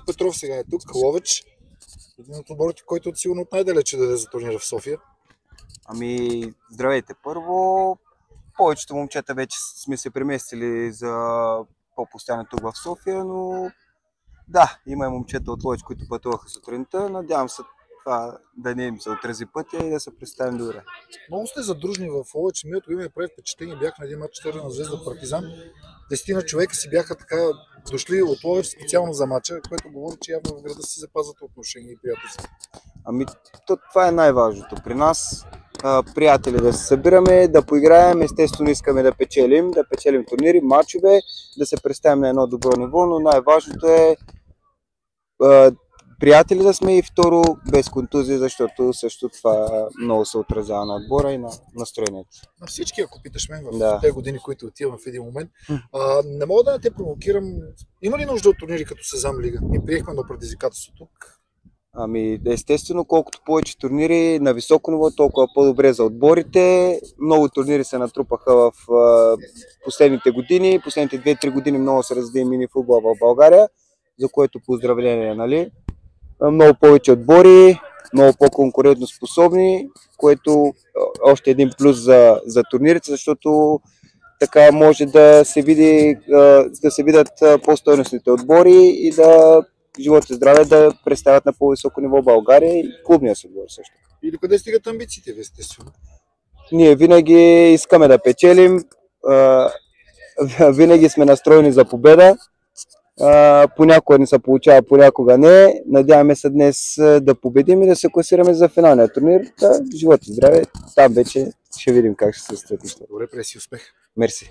Петров сега е тук, Ловеч. Един от отборите, който е сигурно от най-далече да даде за турнира в София. Ами, здравейте. Първо, повечето момчета вече сме се преместили за по-постоянно тук в София, но да, има и момчета от Ловеч, които пътуваха сутринта. Надявам се това да не им се отрази пътя и да се представим добре. Много сте задружни в Ловеч. Миналото време прави впечатление. Бях на един матч на Звезда Партизан. 10 човека си бяха така дошли от Ловеч специално за матча, което говори, че явно в града си запазват отношения и приятелства. Ами, това е най-важното. При нас приятели да се събираме, да поиграем, естествено искаме да печелим турнири, матчове, да се представим на едно добро ниво, но най-важното е приятели да сме и второ без контузия, защото също това много се отразява на отбора и на настроението. На всички, ако питаш мен в тези години, които отивам в един момент, не мога да те провокирам. Има ли нужда от турнири като Сезам Лига? Ние приехме едно предизвикателство тук. Ами естествено, колкото повече турнири на високо ниво, толкова по-добре за отборите. Много турнири се натрупаха в последните години. Последните 2-3 години много се разви мини футбол в България, за което поздравление, нали? Много повече отбори, много по-конкурентно способни, което още един плюс за турнирите, защото така може да се видят по-стойностните отбори и да живот и здраве да представят на по-високо ниво България и клубния отбор също. И докъде стигат амбициите ви, естествено? Ние винаги искаме да печелим, винаги сме настроени за победа. Понякога не се получава, понякога не. Надяваме се днес да победим и да се класираме за финалния турнир. Живот и здраве, там вече ще видим как ще се състоят нещата. Добре, преси, успех! Мерси!